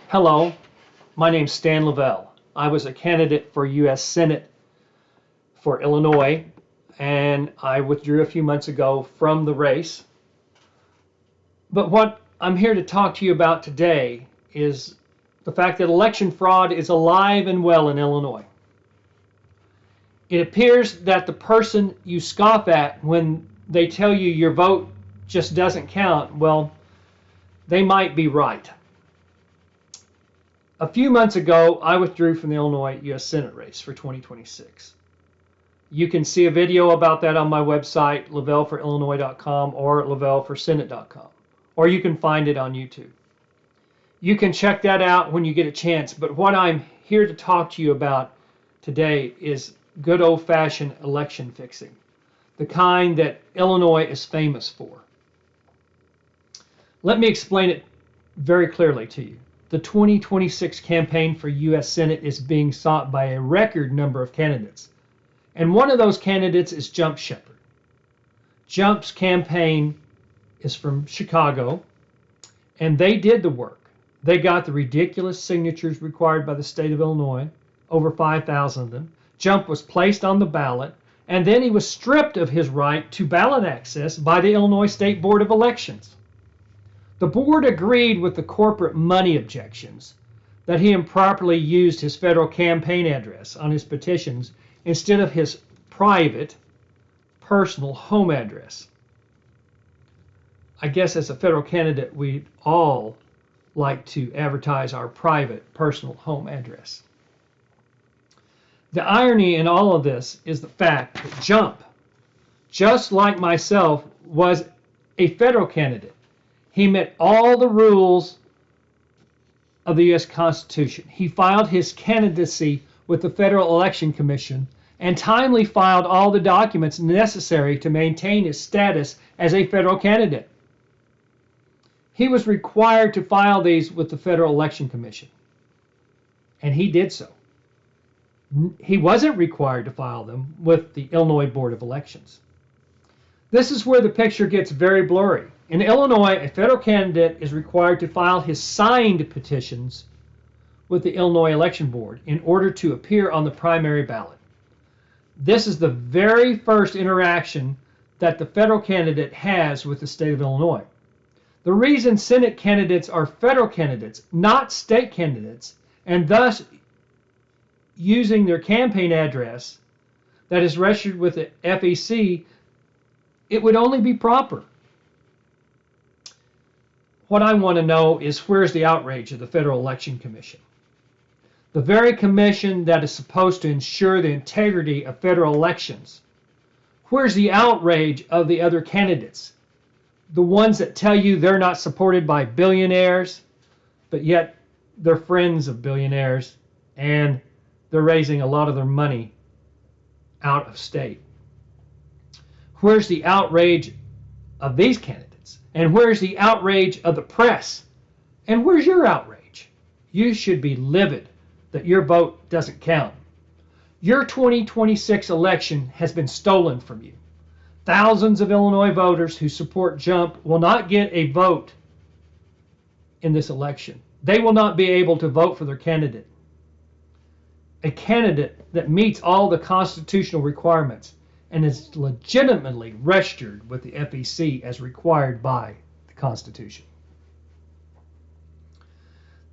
Hello, my name's Stan Leavell. I was a candidate for U.S. Senate for Illinois, and I withdrew a few months ago from the race. But what I'm here to talk to you about today is the fact that election fraud is alive and well in Illinois. It appears that the person you scoff at when they tell you your vote just doesn't count, well, they might be right. A few months ago, I withdrew from the Illinois U.S. Senate race for 2026. You can see a video about that on my website, leavellforillinois.com or leavellforsenate.com, or you can find it on YouTube. You can check that out when you get a chance, but what I'm here to talk to you about today is good old-fashioned election fixing, the kind that Illinois is famous for. Let me explain it very clearly to you. The 2026 campaign for U.S. Senate is being sought by a record number of candidates. And one of those candidates is Jump Shepard. Jump's campaign is from Chicago, and they did the work. They got the ridiculous signatures required by the state of Illinois, over 5,000 of them. Jump was placed on the ballot, and then he was stripped of his right to ballot access by the Illinois State Board of Elections. The board agreed with the corporate money objections that he improperly used his federal campaign address on his petitions instead of his private, personal home address. I guess as a federal candidate, we'd all like to advertise our private, personal home address. The irony in all of this is the fact that Jump, just like myself, was a federal candidate. He met all the rules of the U.S. Constitution. He filed his candidacy with the Federal Election Commission and timely filed all the documents necessary to maintain his status as a federal candidate. He was required to file these with the Federal Election Commission, and he did so. He wasn't required to file them with the Illinois Board of Elections. This is where the picture gets very blurry. In Illinois, a federal candidate is required to file his signed petitions with the Illinois Election Board in order to appear on the primary ballot. This is the very first interaction that the federal candidate has with the state of Illinois. The reason Senate candidates are federal candidates, not state candidates, and thus using their campaign address that is registered with the FEC, it would only be proper. What I want to know is, where's the outrage of the Federal Election Commission? The very commission that is supposed to ensure the integrity of federal elections. Where's the outrage of the other candidates? The ones that tell you they're not supported by billionaires, but yet they're friends of billionaires, and they're raising a lot of their money out of state. Where's the outrage of these candidates? And where's the outrage of the press? And where's your outrage? You should be livid that your vote doesn't count. Your 2026 election has been stolen from you. Thousands of Illinois voters who support Jump will not get a vote in this election. They will not be able to vote for their candidate. A candidate that meets all the constitutional requirements and is legitimately registered with the FEC as required by the Constitution.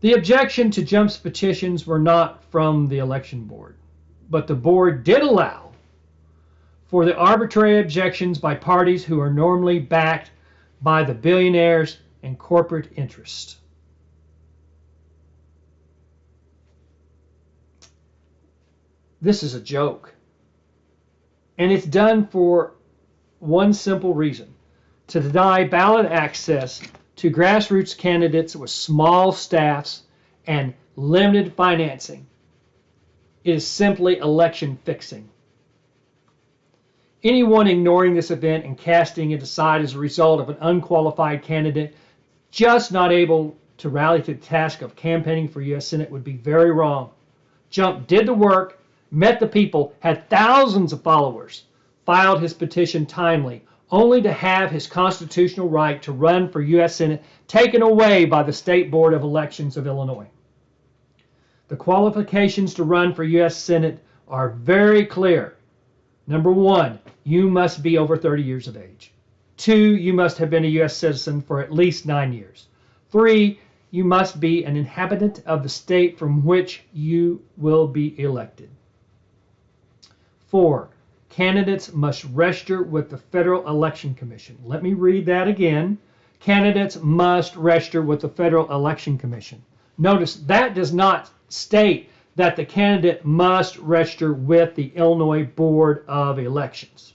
The objection to Jump's petitions were not from the election board, but the board did allow for the arbitrary objections by parties who are normally backed by the billionaires and corporate interests. This is a joke. And it's done for one simple reason: to deny ballot access to grassroots candidates with small staffs and limited financing. It is simply election fixing. Anyone ignoring this event and casting it aside as a result of an unqualified candidate just not able to rally to the task of campaigning for U.S. Senate would be very wrong. Jump did the work, met the people, had thousands of followers, filed his petition timely, only to have his constitutional right to run for U.S. Senate taken away by the State Board of Elections of Illinois. The qualifications to run for U.S. Senate are very clear. Number one, you must be over 30 years of age. 2, you must have been a U.S. citizen for at least 9 years. 3, you must be an inhabitant of the state from which you will be elected. 4, candidates must register with the Federal Election Commission. Let me read that again. Candidates must register with the Federal Election Commission. Notice that does not state that the candidate must register with the Illinois Board of Elections.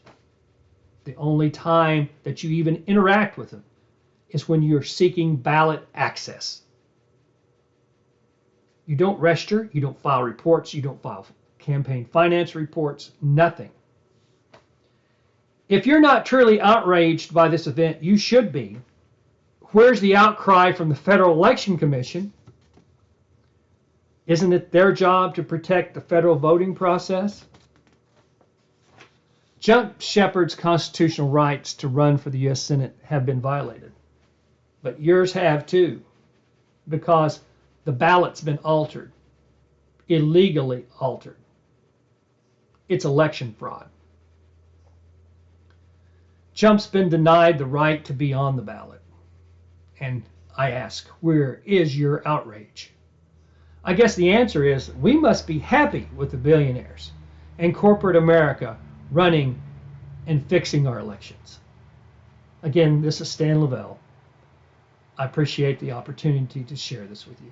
The only time that you even interact with them is when you're seeking ballot access. You don't register, you don't file reports, you don't file campaign finance reports, nothing. If you're not truly outraged by this event, you should be. Where's the outcry from the Federal Election Commission? Isn't it their job to protect the federal voting process? Jump Shepard's constitutional rights to run for the U.S. Senate have been violated. But yours have too, because the ballot's been altered, illegally altered. It's election fraud. Jump's been denied the right to be on the ballot. And I ask, where is your outrage? I guess the answer is we must be happy with the billionaires and corporate America running and fixing our elections. Again, this is Stan Leavell. I appreciate the opportunity to share this with you.